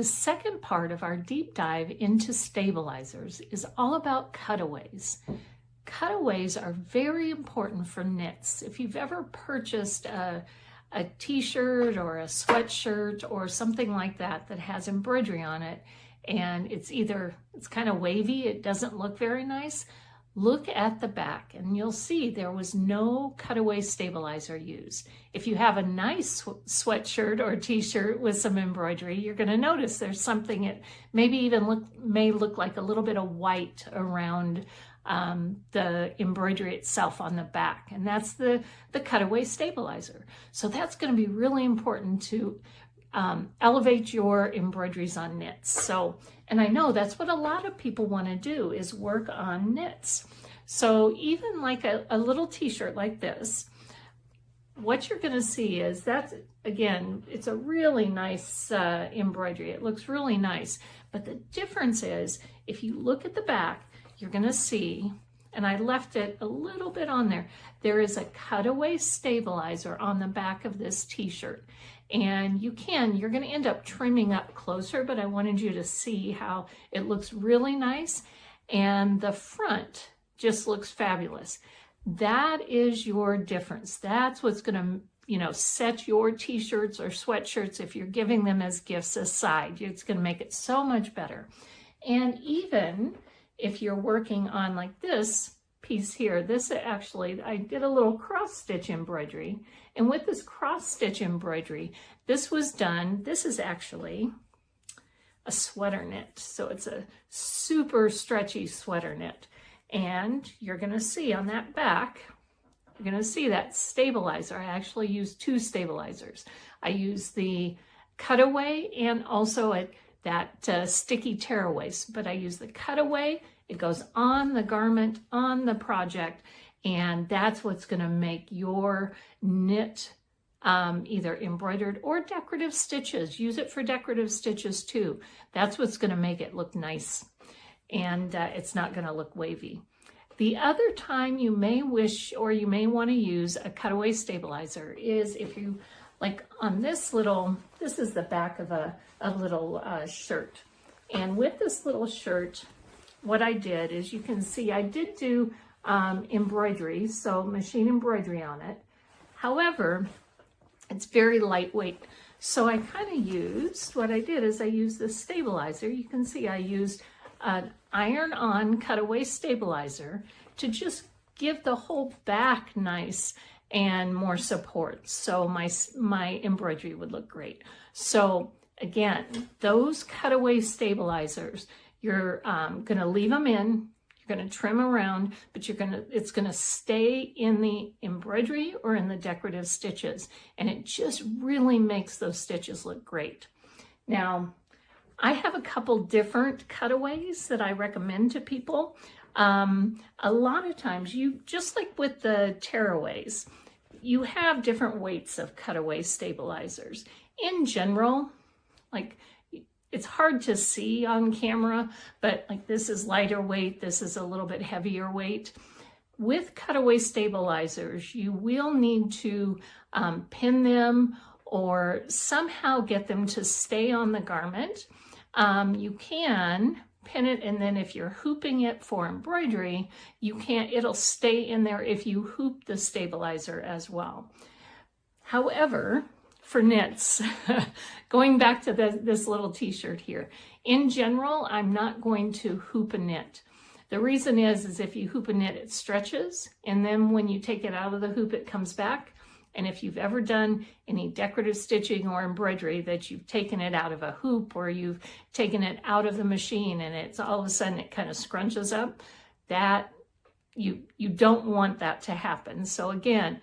The second part of our deep dive into stabilizers is all about cutaways. Cutaways are very important for knits. If you've ever purchased a t-shirt or a sweatshirt or something like that that has embroidery on it, and it's kind of wavy, it doesn't look very nice, look at the back and you'll see there was no cutaway stabilizer used. If you have a nice sweatshirt or t-shirt with some embroidery, you're going to notice there's something, it maybe even may look like a little bit of white around the embroidery itself on the back, and that's the cutaway stabilizer. So that's going to be really important to elevate your embroideries on knits. So, and I know that's what a lot of people want to do, is work on knits. So even like a little t-shirt like this, what you're going to see is that, again, it's a really nice embroidery. It looks really nice. But the difference is, if you look at the back, you're going to see, and I left it a little bit on there, there is a cutaway stabilizer on the back of this t-shirt. And you're going to end up trimming up closer, but I wanted you to see how it looks really nice. And the front just looks fabulous. That is your difference. That's what's going to, set your t-shirts or sweatshirts, if you're giving them as gifts, aside. It's going to make it so much better. And even if you're working on like this piece here, this actually, I did a little cross stitch embroidery. And with this cross stitch embroidery, this is actually a sweater knit. So it's a super stretchy sweater knit. And you're going to see on that back, you're going to see that stabilizer. I actually used two stabilizers. I used the cutaway and also that sticky tearaways, but I use the cutaway. It goes on the garment, on the project, and that's what's going to make your knit either embroidered or decorative stitches. Use it for decorative stitches too. That's what's going to make it look nice, and it's not going to look wavy. The other time you may wish, or you may want to use a cutaway stabilizer, is if you, like on this is the back of a little shirt. And with this little shirt, what I did is, you can see I did do embroidery, so machine embroidery on it. However, it's very lightweight. So I kind of used, what I did is I used the stabilizer. You can see I used an iron-on cutaway stabilizer to just give the whole back nice and more support, so my embroidery would look great. So again, those cutaway stabilizers, you're going to leave them in, you're going to trim around, but it's going to stay in the embroidery or in the decorative stitches, and it just really makes those stitches look great. Now, I have a couple different cutaways that I recommend to people. A lot of times, just like with the tearaways, you have different weights of cutaway stabilizers. In general, like, it's hard to see on camera, but like this is lighter weight, this is a little bit heavier weight. With cutaway stabilizers, you will need to pin them or somehow get them to stay on the garment. You can pin it, and then if you're hooping it for embroidery, it'll stay in there if you hoop the stabilizer as well. However, for knits, going back to this little t-shirt here, in general, I'm not going to hoop a knit. The reason is if you hoop a knit, it stretches, and then when you take it out of the hoop, it comes back. And if you've ever done any decorative stitching or embroidery that you've taken it out of a hoop, or you've taken it out of the machine and it's all of a sudden it kind of scrunches up, that you don't want that to happen. So again,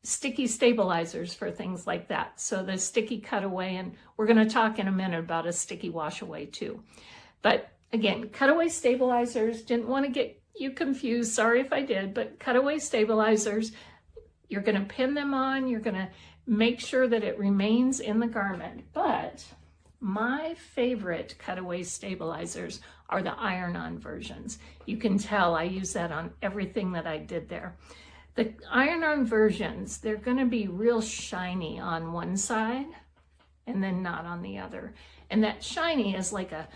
sticky stabilizers for things like that. So the sticky cutaway, and we're going to talk in a minute about a sticky wash away too. But again, cutaway stabilizers, didn't want to get you confused. Sorry if I did, but cutaway stabilizers, you're going to pin them on, you're going to make sure that it remains in the garment. But my favorite cutaway stabilizers are the iron-on versions. You can tell I use that on everything that I did there. The iron-on versions, they're going to be real shiny on one side, and then not on the other. And that shiny is like a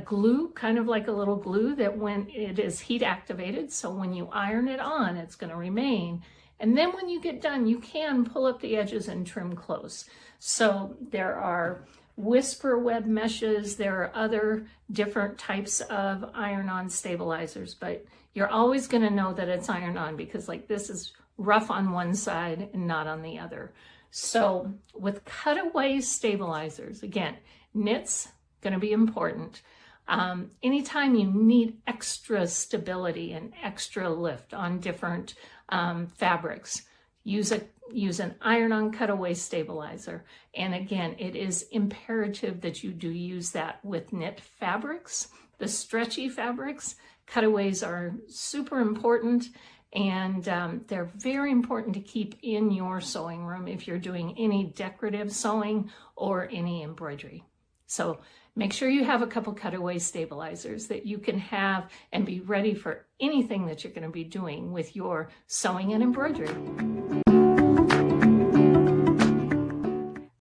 glue, kind of like a little glue that when it is heat activated, so when you iron it on, it's going to remain. And then when you get done, you can pull up the edges and trim close. So there are whisper web meshes, there are other different types of iron-on stabilizers, but you're always going to know that it's iron-on because like this is rough on one side and not on the other. So with cutaway stabilizers, again, knits going to be important. Anytime you need extra stability and extra lift on different fabrics, use an iron-on cutaway stabilizer. And again, it is imperative that you do use that with knit fabrics. The stretchy fabrics, cutaways are super important, and they're very important to keep in your sewing room if you're doing any decorative sewing or any embroidery. So make sure you have a couple cutaway stabilizers that you can have and be ready for anything that you're going to be doing with your sewing and embroidery.